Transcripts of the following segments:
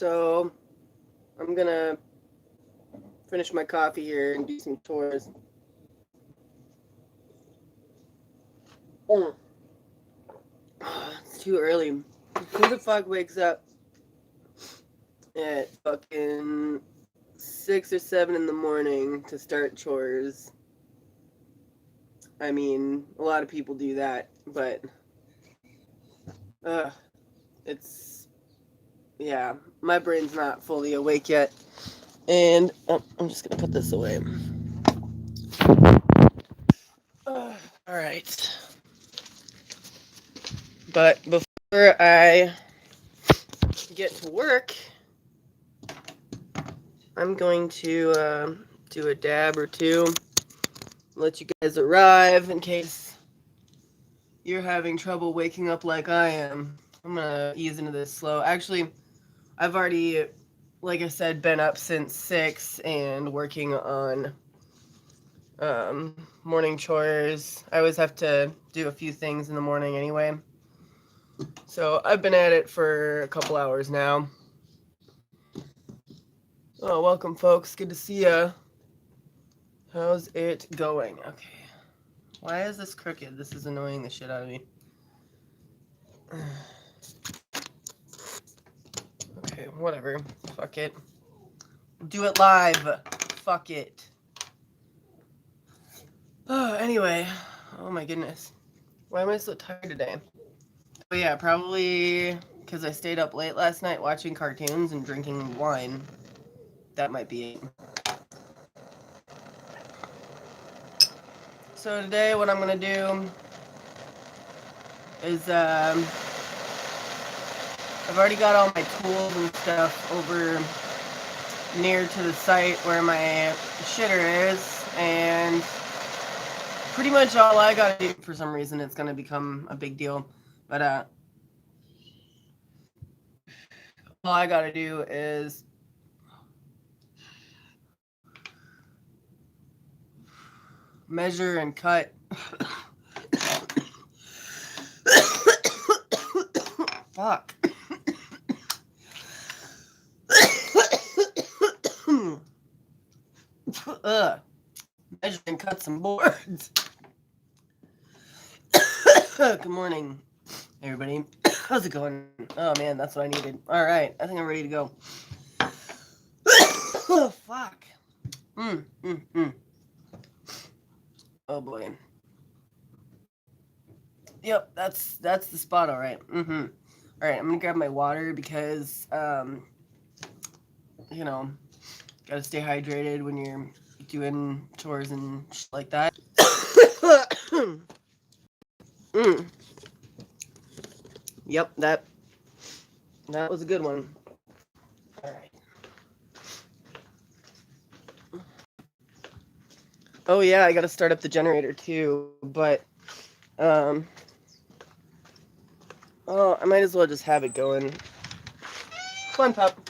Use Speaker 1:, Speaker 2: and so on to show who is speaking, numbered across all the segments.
Speaker 1: So I'm gonna finish my coffee here and do some chores. Mm. It's too early. Who the fuck wakes up at fucking 6 or 7 in the morning to start chores? I mean, a lot of people do that, but uh, it's yeah, my brain's not fully awake yet. And I'm just gonna put this away. All right. But before I get to work, I'm going to do a dab or two, let you guys arrive in case you're having trouble waking up like I am. I'm gonna ease into this slow. Actually, I've already, like I said, been up since 6 and working on morning chores. I always have to do a few things in the morning anyway. So I've been at it for a couple hours now. Oh, welcome, folks. Good to see ya. How's it going? Okay. Why is this crooked? This is annoying the shit out of me. Okay, whatever. Fuck it. Do it live. Fuck it. Oh, anyway. Oh my goodness. Why am I so tired today? Oh yeah, probably because I stayed up late last night watching cartoons and drinking wine. That might be it. So today what I'm gonna do is I've already got all my tools and stuff over near to the site where my shitter is, and pretty much all I gotta do, for some reason it's gonna become a big deal, but all I gotta do is measure and cut. Fuck. Measure and cut some boards. Good morning, everybody. How's it going? Oh man, that's what I needed. All right, I think I'm ready to go. Oh fuck. Oh boy. Yep, that's the spot. All right. All right, I'm gonna grab my water because you know, gotta stay hydrated when you're doing chores and shit like that. Yep, that was a good one. All right. Oh yeah, I gotta start up the generator too, but oh, I might as well just have it going. Come on, pup.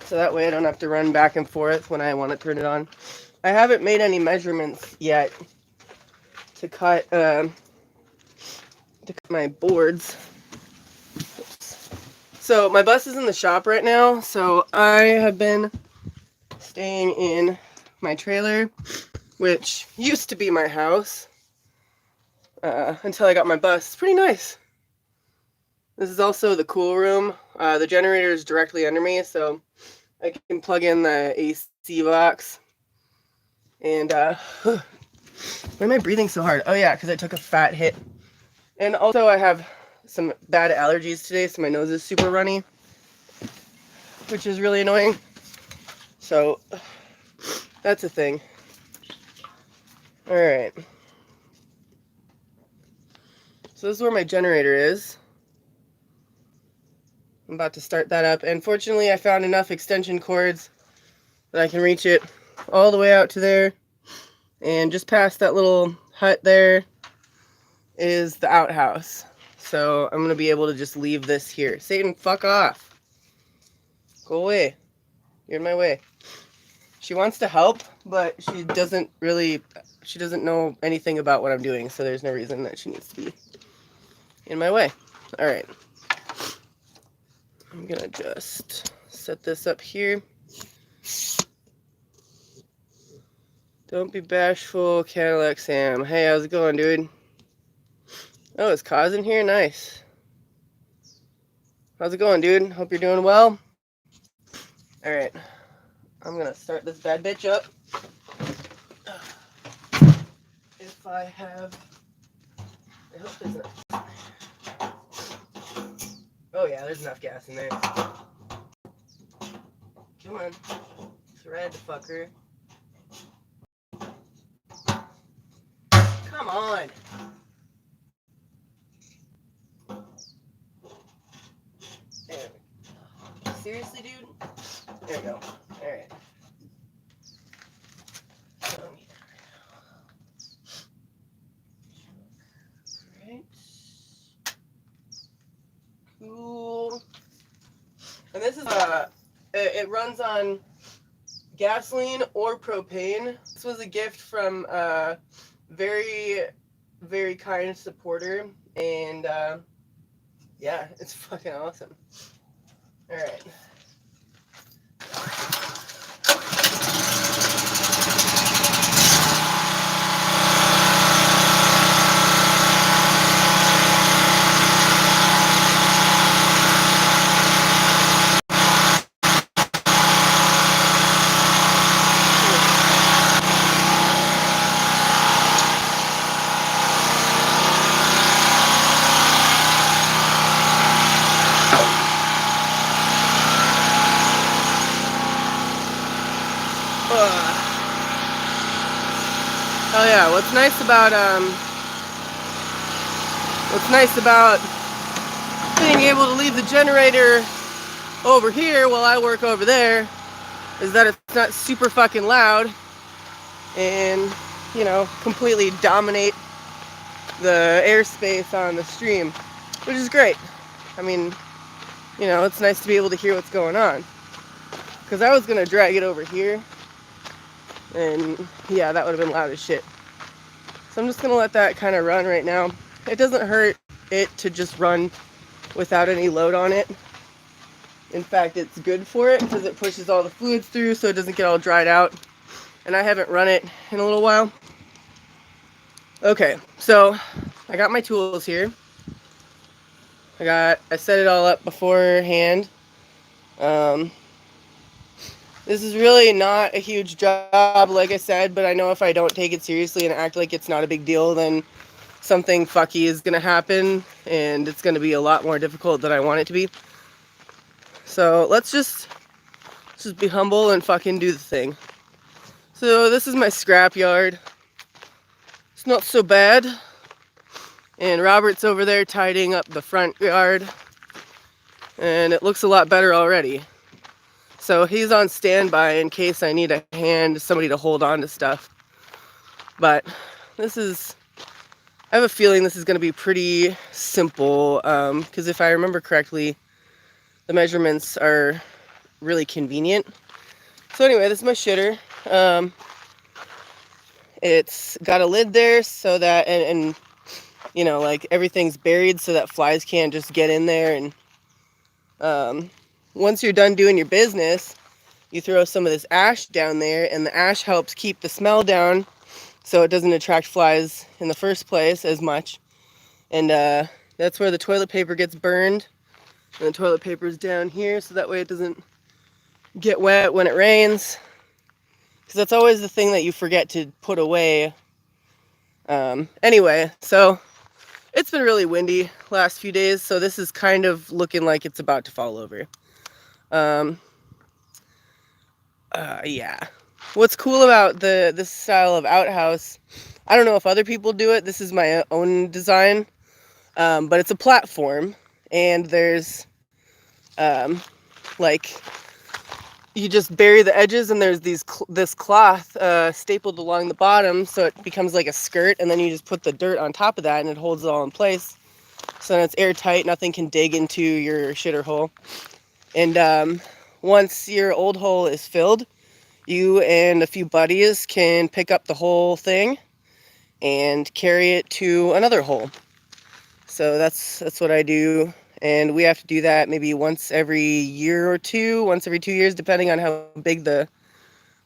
Speaker 1: So that way I don't have to run back and forth when I want to turn it on. I haven't made any measurements yet to cut my boards. Oops. So my bus is in the shop right now, so I have been staying in my trailer, which used to be my house, until I got my bus. It's pretty nice. This is also the cool room. The generator is directly under me, so I can plug in the AC box. And why am I breathing so hard? Oh yeah, because I took a fat hit. And also I have some bad allergies today, so my nose is super runny, which is really annoying. So that's a thing. All right. So this is where my generator is. I'm about to start that up. And fortunately, I found enough extension cords that I can reach it all the way out to there. And just past that little hut there is the outhouse. So I'm going to be able to just leave this here. Satan, fuck off. Go away. You're in my way. She wants to help, but she doesn't know anything about what I'm doing, so there's no reason that she needs to be in my way. All right. I'm gonna just set this up here. Don't be bashful, Cadillac Sam. Hey, how's it going, dude? Oh, is Kaz in here? Nice. How's it going, dude? Hope you're doing well. All right. I'm gonna start this bad bitch up. If I have... I hope there's enough. Oh yeah, there's enough gas in there. Come on. Thread, fucker. Come on. There we go. Seriously, dude? There we go. Alright. Don't need that right now. Alright. Cool. And this is it runs on gasoline or propane. This was a gift from a very, very kind supporter, and yeah, it's fucking awesome. All right. Oh yeah, what's nice about being able to leave the generator over here while I work over there is that it's not super fucking loud and, you know, completely dominate the airspace on the stream, which is great. I mean, you know, it's nice to be able to hear what's going on. Because I was going to drag it over here, and yeah, that would have been loud as shit. So I'm just going to let that kind of run right now. It doesn't hurt it to just run without any load on it. In fact, it's good for it because it pushes all the fluids through so it doesn't get all dried out. And I haven't run it in a little while. Okay, so I got my tools here. I set it all up beforehand. This is really not a huge job, like I said, but I know if I don't take it seriously and act like it's not a big deal, then something fucky is going to happen, and it's going to be a lot more difficult than I want it to be. So let's just be humble and fucking do the thing. So this is my scrap yard. It's not so bad. And Robert's over there tidying up the front yard, and it looks a lot better already. So he's on standby in case I need a hand, somebody to hold on to stuff. But I have a feeling this is going to be pretty simple, because if I remember correctly, the measurements are really convenient. So anyway, this is my shitter. It's got a lid there so that, and you know, like everything's buried so that flies can't just get in there. And once you're done doing your business, you throw some of this ash down there, and the ash helps keep the smell down so it doesn't attract flies in the first place as much. And that's where the toilet paper gets burned. And the toilet paper is down here so that way it doesn't get wet when it rains. Because that's always the thing that you forget to put away. Anyway, so it's been really windy last few days, so this is kind of looking like it's about to fall over. Yeah. What's cool about this style of outhouse, I don't know if other people do it, this is my own design, but it's a platform, and there's, like, you just bury the edges, and there's this cloth stapled along the bottom, so it becomes like a skirt, and then you just put the dirt on top of that, and it holds it all in place. So then it's airtight, nothing can dig into your shitter hole. And once your old hole is filled, you and a few buddies can pick up the whole thing and carry it to another hole. So that's what I do, and we have to do that maybe once every year or two, once every 2 years, depending on how big the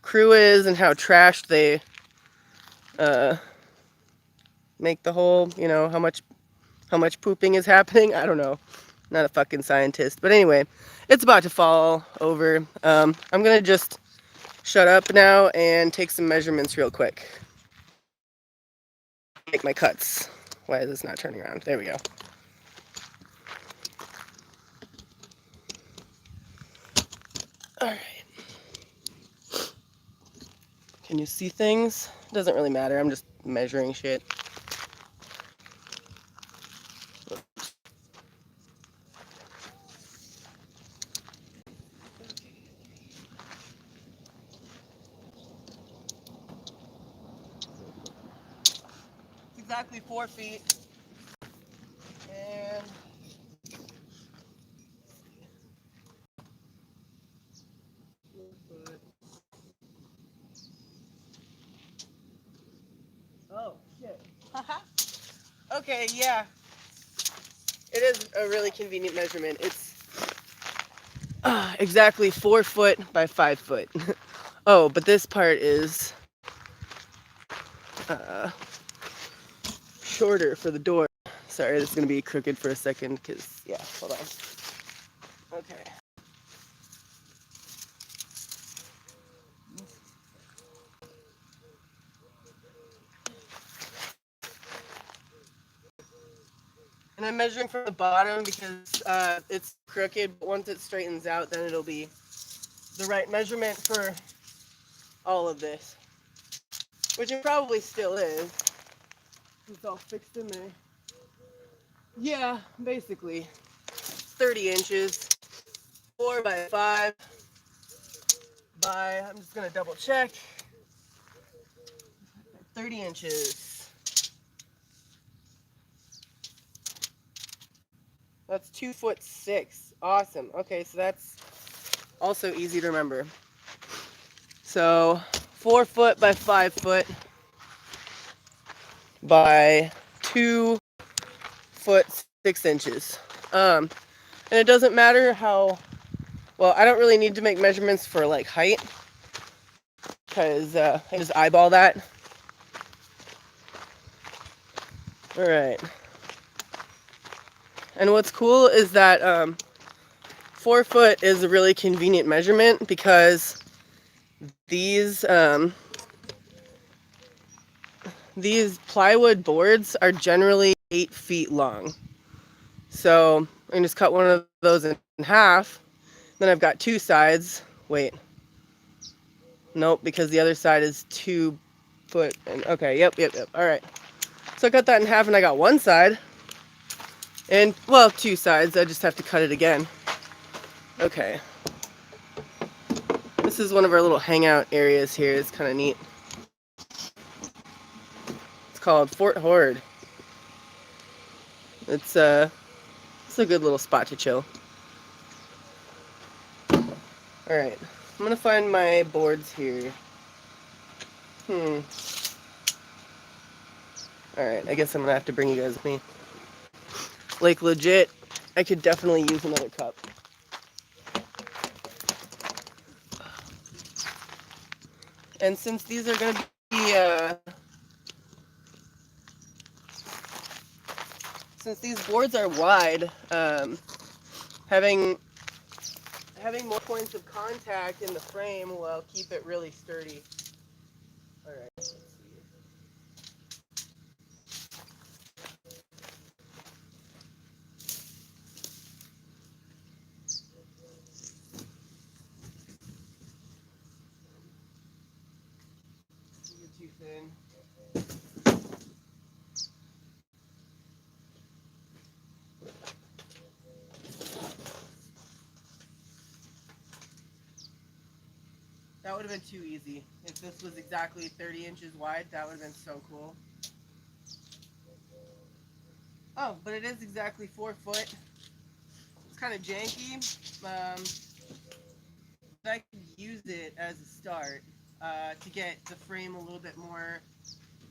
Speaker 1: crew is and how trashed they make the hole. You know, how much pooping is happening. I don't know. Not a fucking scientist, but anyway, it's about to fall over. I'm gonna just shut up now and take some measurements real quick. Make my cuts. Why is this not turning around? There we go. All right. Can you see things? Doesn't really matter. I'm just measuring shit. It's exactly 4 feet. And oh shit. Okay, yeah. It is a really convenient measurement. It's exactly 4 foot by 5 foot. Oh, but this part is uh, shorter for the door. Sorry, this is gonna be crooked for a second, cause yeah, hold on. Okay. And I'm measuring from the bottom because it's crooked, but once it straightens out, then it'll be the right measurement for all of this. Which it probably still is. It's all fixed in there. Yeah, basically. 30 inches. 4 by 5 by, I'm just gonna double check. 30 inches. That's 2'6". Awesome. Okay, so that's also easy to remember. So 4 foot by 5 foot by 2 foot 6 inches. And it doesn't matter how well. I don't really need to make measurements for like height because I just eyeball that. All right. And what's cool is that 4 foot is a really convenient measurement because these plywood boards are generally 8 feet long. So I can just cut one of those in half. Then I've got 2 sides. Wait. Nope, because the other side is 2 foot. And okay, yep. All right. So I cut that in half and I got 1 side. And, well, 2 sides. I just have to cut it again. Okay. This is one of our little hangout areas here. It's kind of neat. It's called Fort Horde. It's a good little spot to chill. All right. I'm gonna find my boards here. All right. I guess I'm gonna have to bring you guys with me. Like legit, I could definitely use another cup. And since these are gonna be since these boards are wide, having more points of contact in the frame will keep it really sturdy. All right, let's see. You're too thin. That would have been too easy. If this was exactly 30 inches wide, that would have been so cool. Oh, but it is exactly 4 foot. It's kind of janky. But I could use it as a start to get the frame a little bit more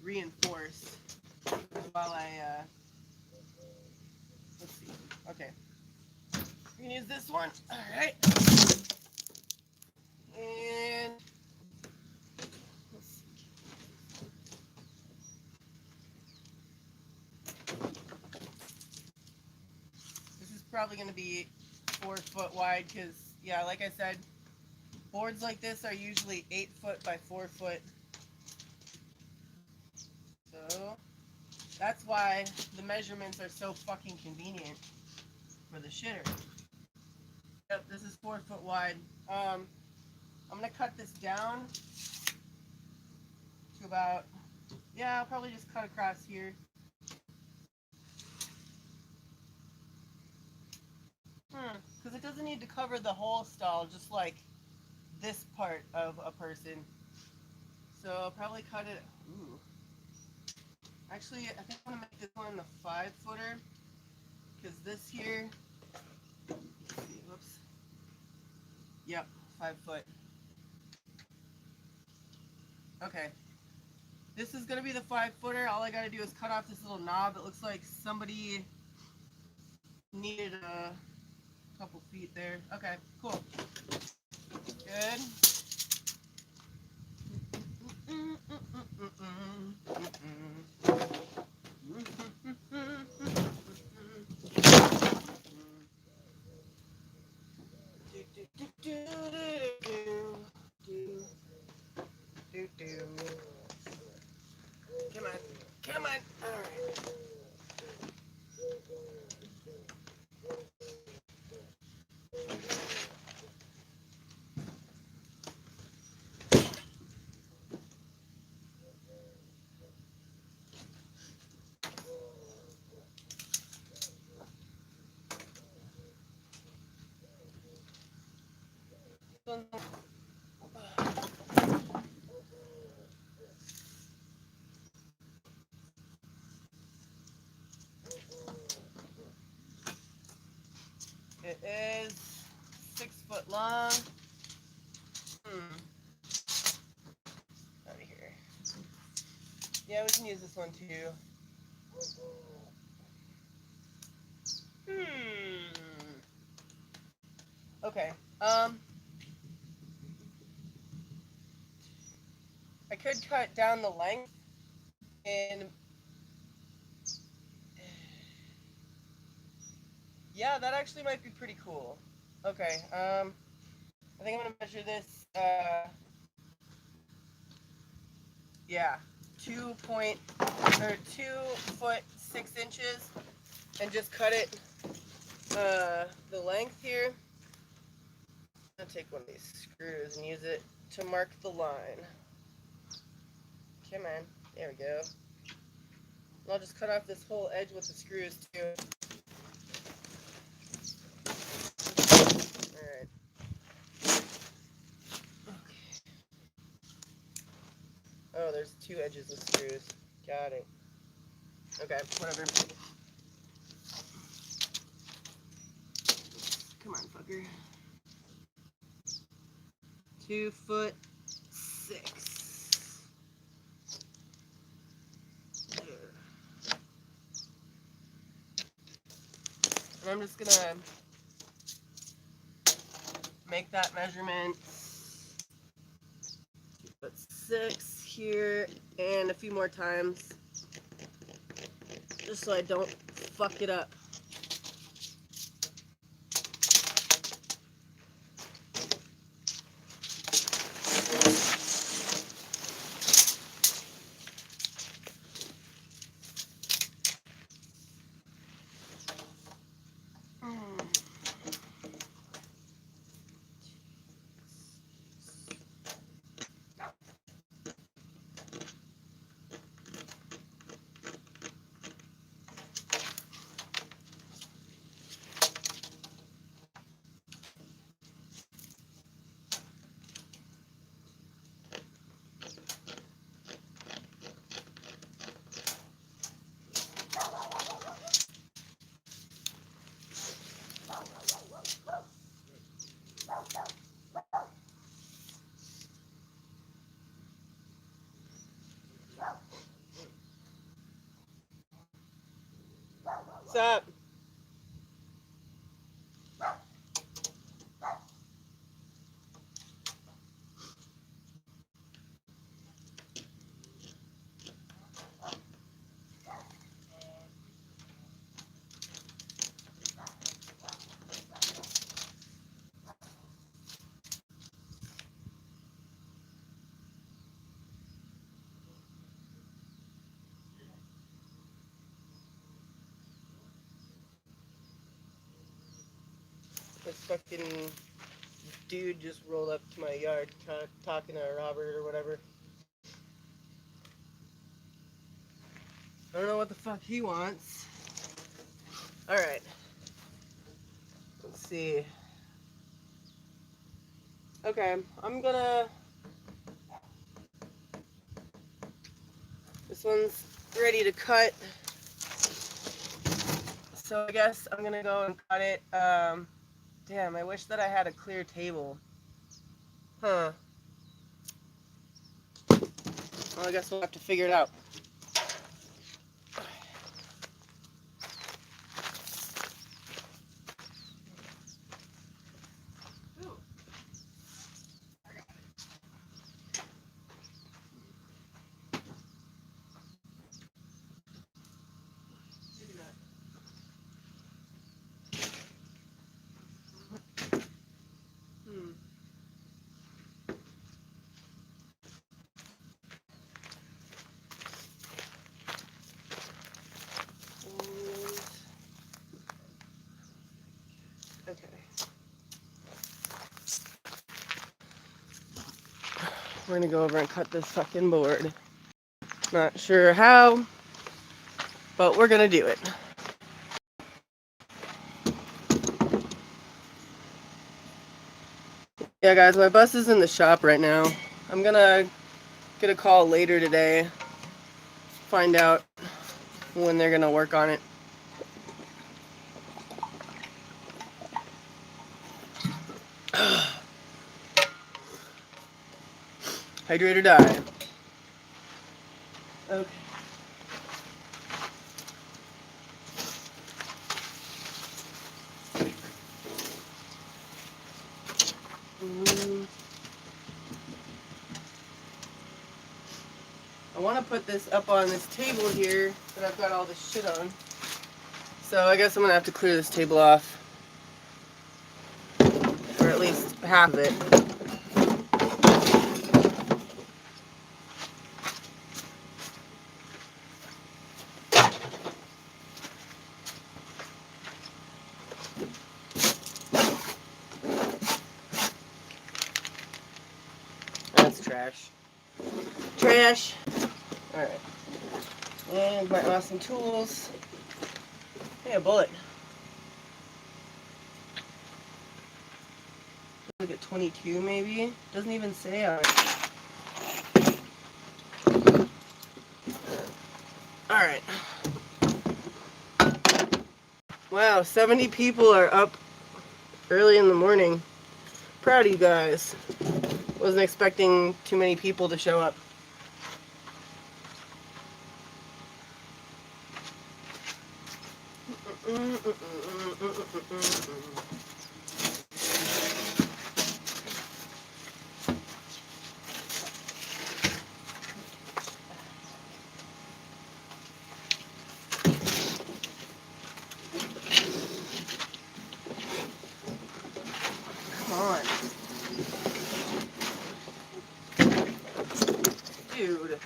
Speaker 1: reinforced while I let's see. Okay. We can use this one. All right. And let's see. This is probably going to be 4 foot wide because, yeah, like I said, boards like this are usually 8 foot by 4 foot. So that's why the measurements are so fucking convenient for the shitter. Yep, this is 4 foot wide. I'm gonna cut this down to about, yeah, I'll probably just cut across here. Because it doesn't need to cover the whole stall, just like this part of a person. So I'll probably cut it. Ooh. Actually, I think I'm gonna make this one the 5 footer, because this here. Let's see, whoops. Yep, 5 foot. Okay. This is gonna be the 5 footer. All I gotta do is cut off this little knob. It looks like somebody needed a couple feet there. Okay, cool. Good. Come on. Come on. All right. It is 6 foot long. Out of here. Yeah, we can use this one too. Okay. I could cut down the length and yeah, that actually might be pretty cool. Okay. I think I'm gonna measure this. Yeah, 2 foot 6 inches, and just cut it. The length here. I'm gonna take one of these screws and use it to mark the line. Come on, there we go. And I'll just cut off this whole edge with the screws too. Alright. Okay. Oh, there's 2 edges with screws. Got it. Okay, whatever. Come on, fucker. 2 foot 6. There. And I'm just gonna make that measurement. 2 foot 6 here, and a few more times, just so I don't fuck it up. What's up? fucking dude just rolled up to my yard talking to Robert or whatever. I don't know what the fuck he wants. Alright. Let's see. Okay, I'm gonna... This one's ready to cut. So I guess I'm gonna go and cut it. Damn, I wish that I had a clear table. Huh. Well, I guess we'll have to figure it out. Okay. We're gonna go over and cut this fucking board. Not sure how, but we're gonna do it. Yeah, guys, my bus is in the shop right now. I'm gonna get a call later today, find out when they're gonna work on it. Hydrate or die. Okay. I want to put this up on this table here that I've got all this shit on. So I guess I'm gonna have to clear this table off. Or at least half of it. That's trash. Trash! Alright. And my awesome tools. Hey, a bullet. Look at 22 maybe? Doesn't even say on it. Alright. Wow, 70 people are up early in the morning. Proud of you guys. Wasn't expecting too many people to show up. Come on. Dude.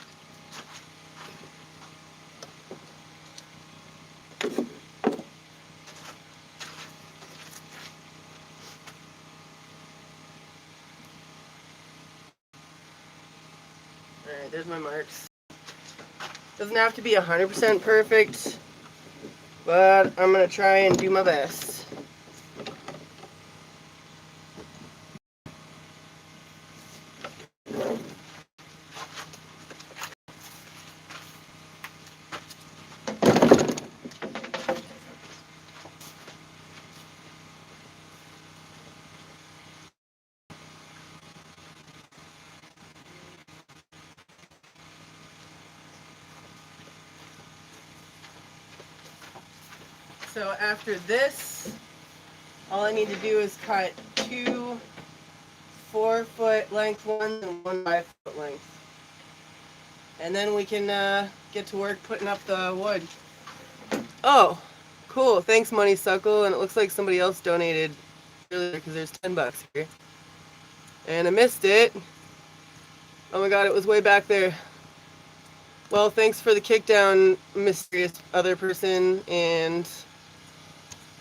Speaker 1: Alright, there's my marks. Doesn't have to be 100% perfect, but I'm gonna try and do my best. So after this, all I need to do is cut 2 4-foot length ones and 1 5-foot length. And then we can get to work putting up the wood. Oh, cool. Thanks, Moneysuckle. And it looks like somebody else donated earlier because there's $10 here. And I missed it. Oh my god, it was way back there. Well, thanks for the kickdown, mysterious other person, and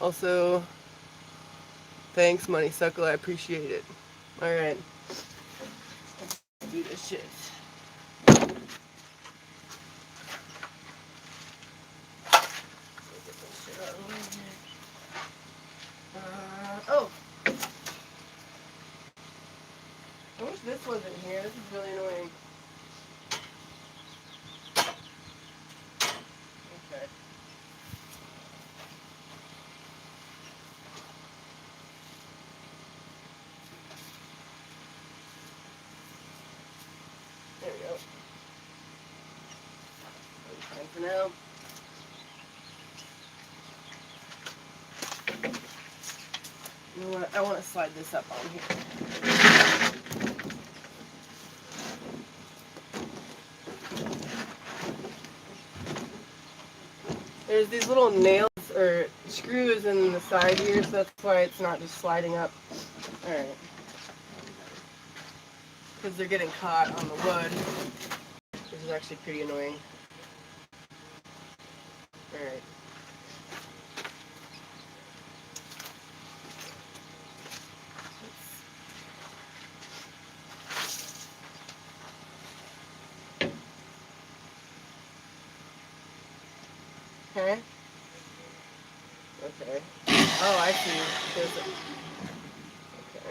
Speaker 1: also Thanks, Moneysuckle. I appreciate it. Alright. Let's do this shit. Oh! I wish this wasn't here. This is really annoying. Okay. There we go. Fine for now. You know what? I want to slide this up on here. There's these little nails or screws in the side here, so that's why it's not just sliding up. Alright. Because they're getting caught on the wood, which is actually pretty annoying. Alright. Okay. Okay. Oh, I see. There's a... Okay.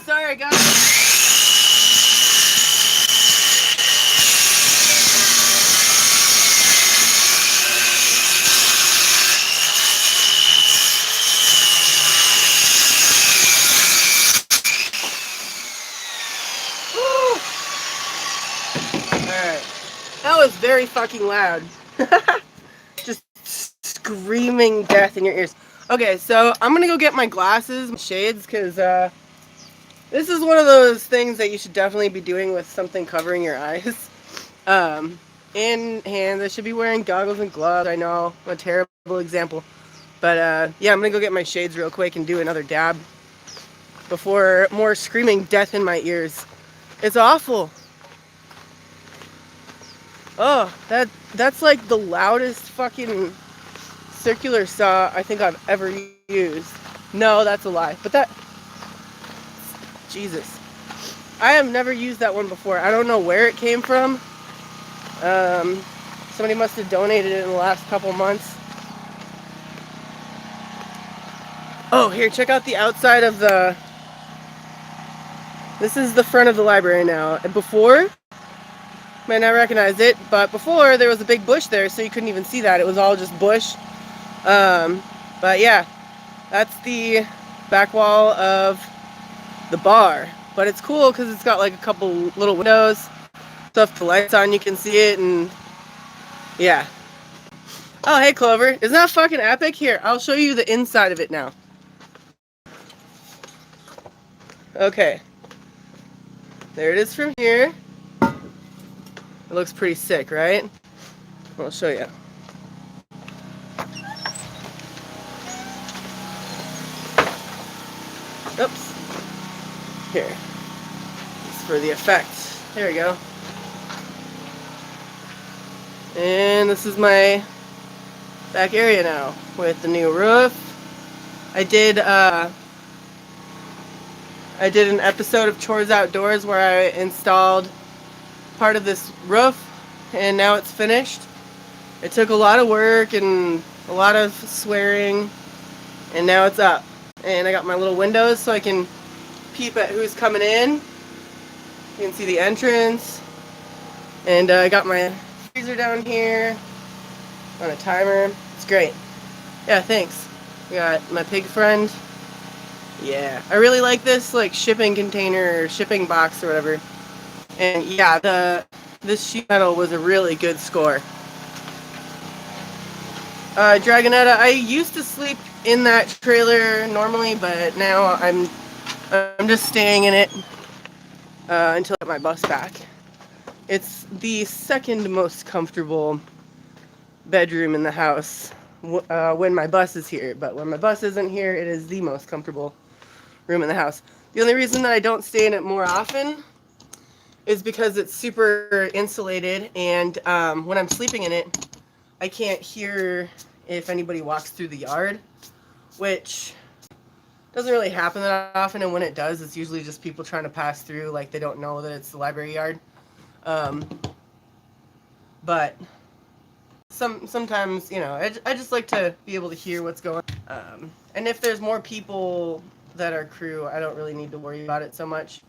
Speaker 1: Sorry, guys. Alright. That was very fucking loud. Just screaming death in your ears. Okay, so I'm gonna go get my glasses, my shades, because this is one of those things that you should definitely be doing with something covering your eyes. In hands, I should be wearing goggles and gloves. I know, I'm a terrible example. But yeah, I'm gonna go get my shades real quick and do another dab before more screaming death in my ears. It's awful. Oh, that's like the loudest fucking circular saw I think I've ever used. No, that's a lie. But that... Jesus. I have never used that one before. I don't know where it came from. Somebody must have donated it in the last couple months. Oh, here, check out the outside of the... This is the front of the library now. And before, might not recognize it, but before there was a big bush there, so you couldn't even see that. It was all just bush. But yeah, that's the back wall of the bar. But it's cool because it's got like a couple little windows. So if the light's on, you can see it, and yeah. Oh, hey, Clover. Isn't that fucking epic? Here, I'll show you the inside of it now. Okay. There it is from here. It looks pretty sick, right? I'll show you. Oops. Here. It's for the effect. There we go. And this is my back area now with the new roof. I did an episode of Chores Outdoors where I installed part of this roof, and now it's finished. It took a lot of work and a lot of swearing, and now it's up. And I got my little windows so I can peep at who's coming in. You can see the entrance. And I got my freezer freezer down here on a timer. It's great. Yeah, thanks. We got my pig friend. Yeah, I really like this like shipping container or shipping box or whatever. And yeah, this sheet metal was a really good score. Dragonetta, I used to sleep in that trailer normally, but now I'm just staying in it until I get my bus back. It's the second most comfortable bedroom in the house when my bus is here, but when my bus isn't here, it is the most comfortable room in the house. The only reason that I don't stay in it more often is because it's super insulated, and when I'm sleeping in it, I can't hear if anybody walks through the yard, which doesn't really happen that often, and when it does, it's usually just people trying to pass through, like they don't know that it's the library yard. But sometimes, you know, I just like to be able to hear what's going on. And if there's more people that are crew, I don't really need to worry about it so much.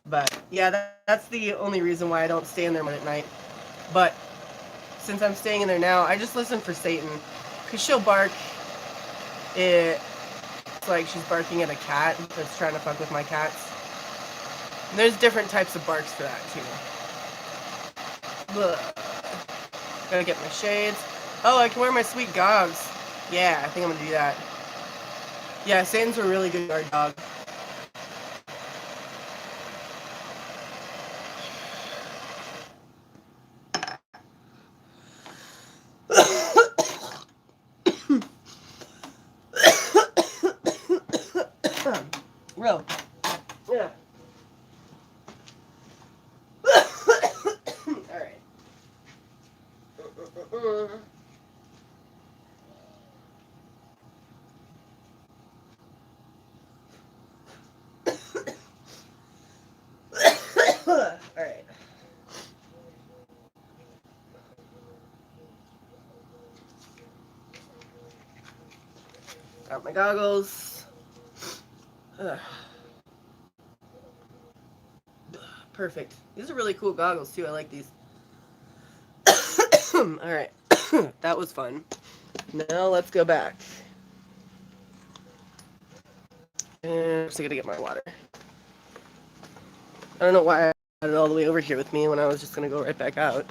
Speaker 1: But yeah, that's the only reason why I don't stay in there at night. But since I'm staying in there now, I just listen for Satan, because she'll bark. It's like she's barking at a cat that's trying to fuck with my cats. And there's different types of barks for that too. Ugh. Gotta get my shades. Oh, I can wear my sweet goggles. Yeah, I think I'm gonna do that. Yeah, Satan's a really good guard dog. Real. Yeah. Alright. Alright. Got my goggles. Ugh. Perfect. These are really cool goggles too. I like these. Alright. That was fun. Now let's go back. And I'm just gonna get my water. I don't know why I had it all the way over here with me when I was just gonna go right back out.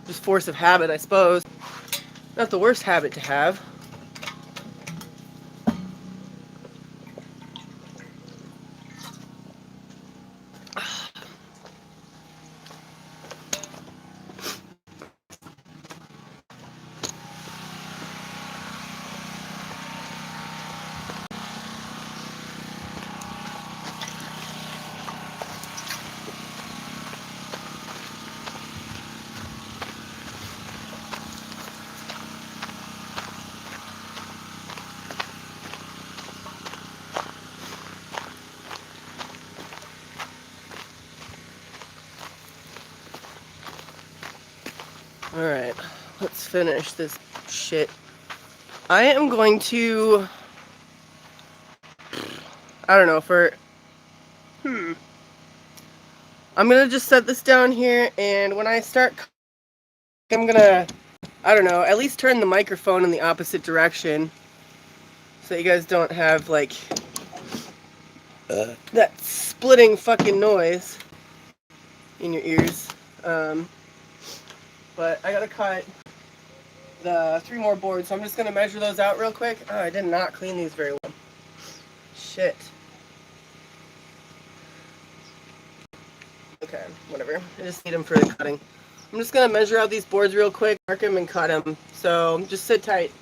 Speaker 1: Just force of habit, I suppose. Not the worst habit to have. Alright, let's finish this shit. I am going to... I don't know, I'm gonna just set this down here, and when I start... I'm gonna, I don't know, at least turn the microphone in the opposite direction, so you guys don't have, like, that splitting fucking noise in your ears. But I gotta cut the 3 more boards, so I'm just gonna measure those out real quick. Oh, I did not clean these very well. Shit. Okay, whatever. I just need them for the cutting. I'm just gonna measure out these boards real quick, mark them, and cut them. So just sit tight.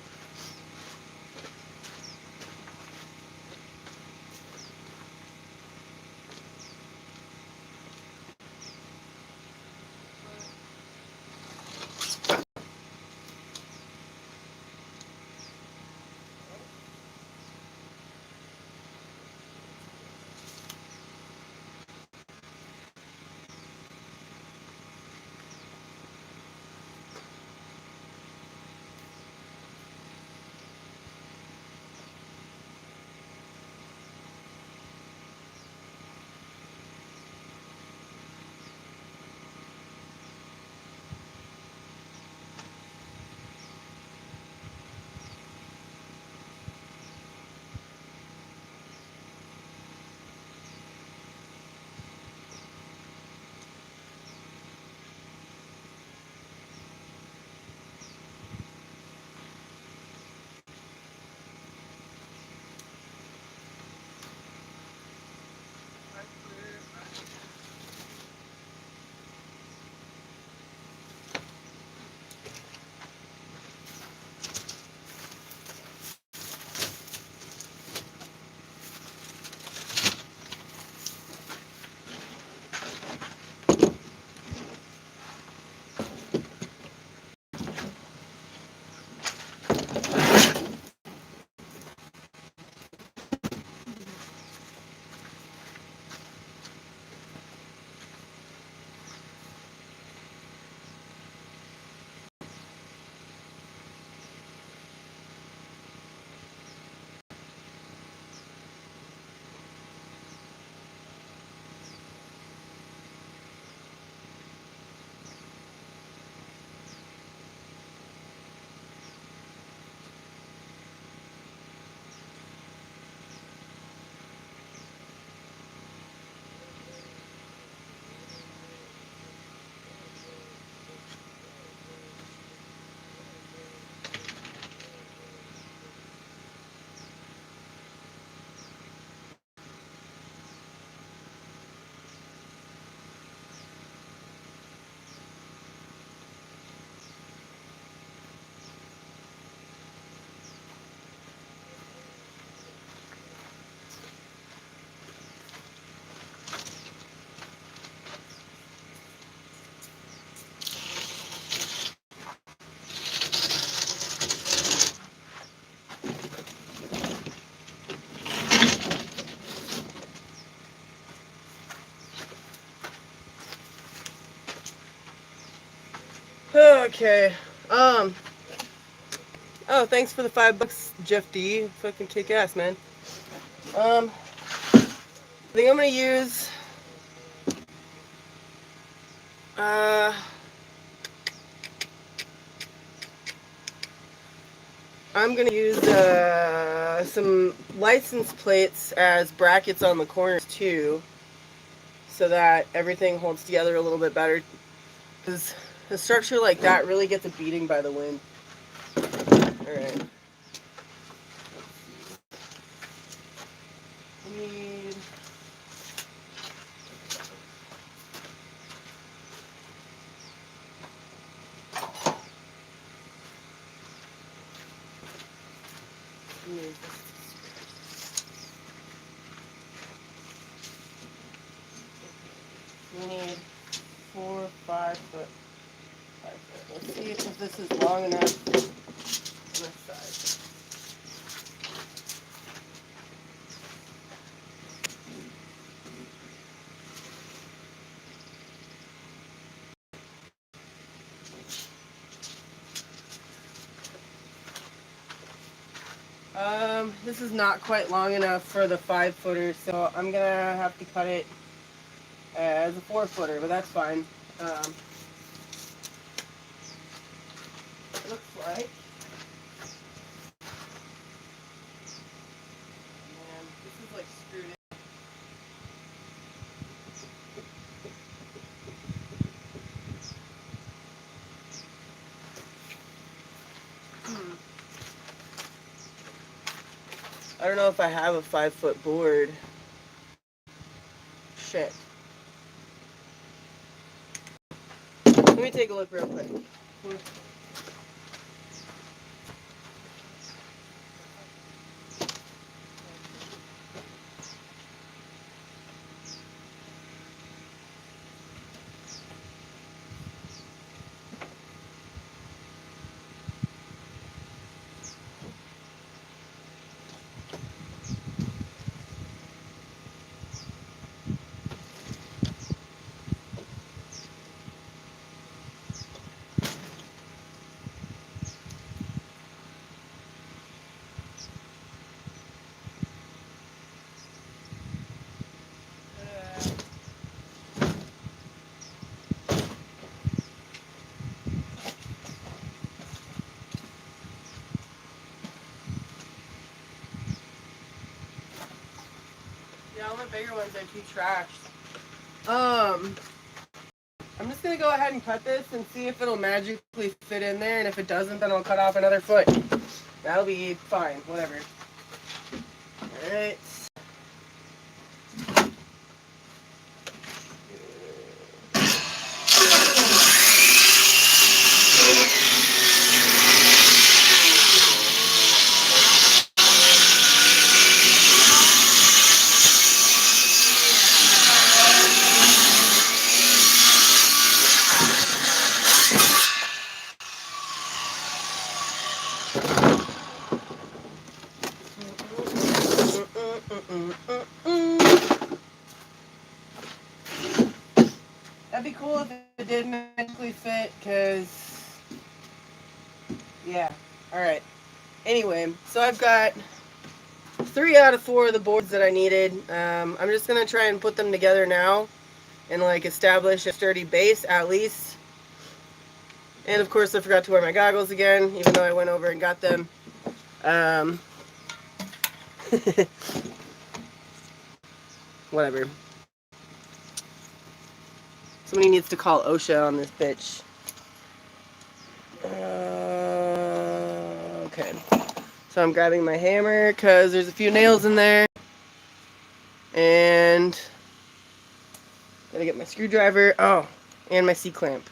Speaker 1: Okay. Oh, thanks for the $5, Jeff D. Fucking kick ass, man. I think I'm gonna use. I'm gonna use some license plates as brackets on the corners too, so that everything holds together a little bit better. Because a structure like that really gets a beating by the wind. All right. Need. We need 4, 5 foot. 5 foot. Let's see if this is long enough on this side. This is not quite long enough for the 5-footer, so I'm gonna have to cut it as a 4-footer, but that's fine. It looks like. Man, this is like screwed in. I don't know if I have a 5-foot board. Shit. Let me take a look real quick. Yeah, all the bigger ones are too trashed. I'm just gonna go ahead and cut this and see if it'll magically fit in there, and if it doesn't, then I'll cut off another foot. That'll be fine, whatever. Alright. That'd be cool if it did magically fit, because, yeah. Alright. Anyway, so I've got 3 out of 4 of the boards that I needed. I'm just going to try and put them together now and, like, establish a sturdy base, at least. And, of course, I forgot to wear my goggles again, even though I went over and got them. Whatever. Somebody needs to call OSHA on this bitch. Okay. So I'm grabbing my hammer because there's a few nails in there. And gotta get my screwdriver. Oh, and my C-clamp.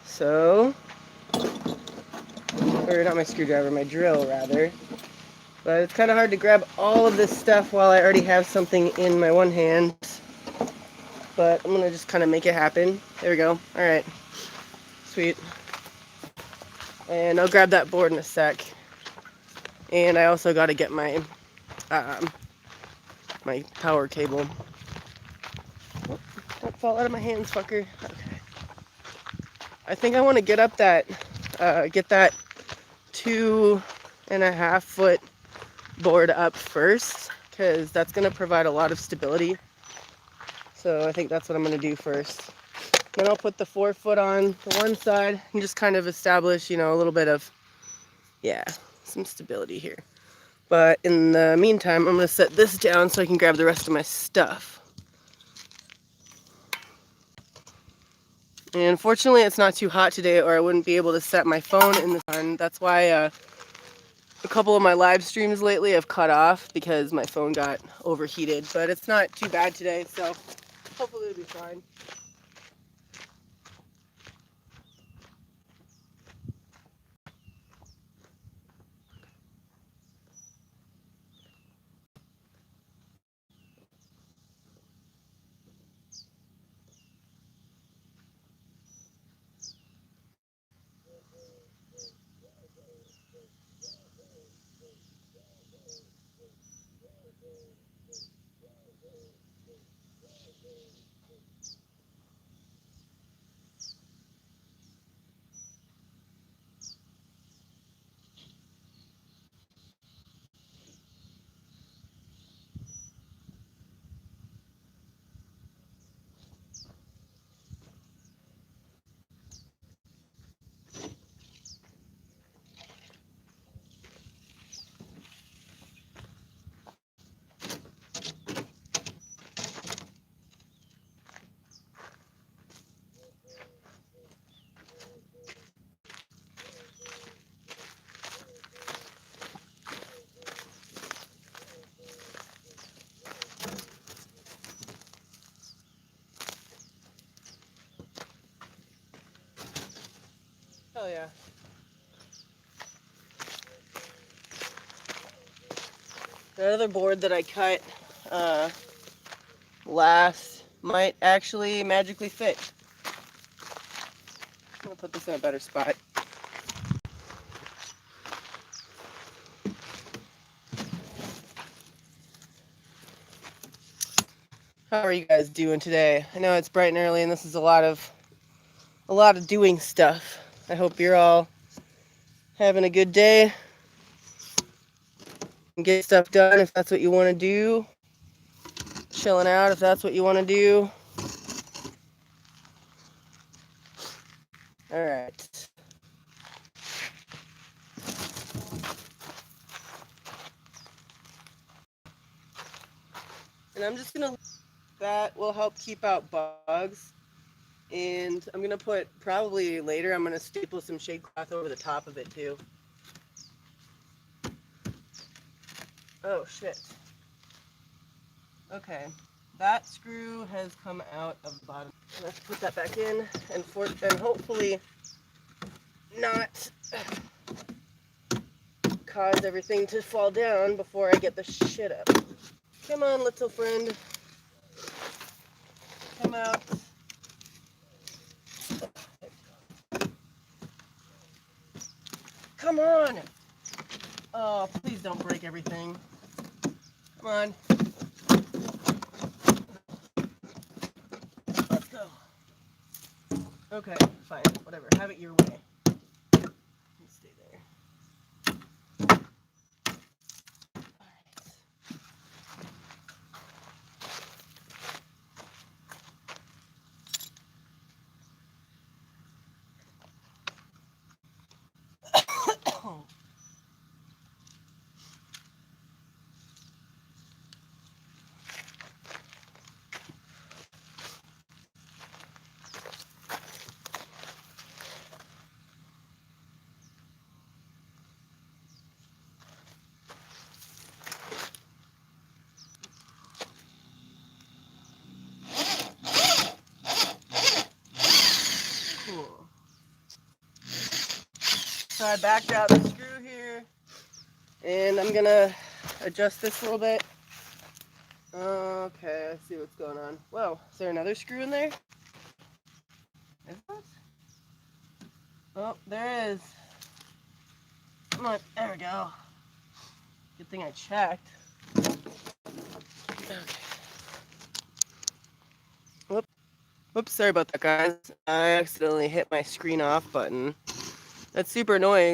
Speaker 1: So, or not my screwdriver, my drill rather. But it's kind of hard to grab all of this stuff while I already have something in my one hand. But I'm gonna just kind of make it happen. There we go. Alright. Sweet. And I'll grab that board in a sec. And I also gotta get my my power cable. Oh, don't fall out of my hands, fucker. Okay. I think I want to get up that, get that 2.5 foot board up first, because that's going to provide a lot of stability. So I think that's what I'm going to do first. Then I'll put the 4 foot on the one side and just kind of establish, you know, a little bit of, yeah, some stability here. But in the meantime, I'm going to set this down so I can grab the rest of my stuff. And fortunately, it's not too hot today, or I wouldn't be able to set my phone in the sun. That's why a couple of my live streams lately have cut off, because my phone got overheated. But it's not too bad today, so hopefully it'll be fine. Hell yeah. The other board that I cut last might actually magically fit. I'm gonna put this in a better spot. How are you guys doing today? I know it's bright and early, and this is a lot of doing stuff. I hope you're all having a good day and get stuff done if that's what you want to do. Chilling out if that's what you want to do. All right. And I'm just gonna, that will help keep out bugs. And I'm gonna put, probably later, I'm gonna staple some shade cloth over the top of it too. Oh shit. Okay, that screw has come out of the bottom. Let's put that back in, and hopefully not cause everything to fall down before I get the shit up. Come on, little friend. Come out. Come on! Oh, please don't break everything. Come on. Let's go. Okay, fine. Whatever. Have it your way. Stay there. Alright. Cool. So I backed out the screw here, and I'm gonna adjust this a little bit. Okay, I see what's going on. Whoa, is there another screw in there? Is that? Oh, there is. Come on, there we go. Good thing I checked. Okay. Whoop. Oops, sorry about that, guys. I accidentally hit my screen off button. That's super annoying.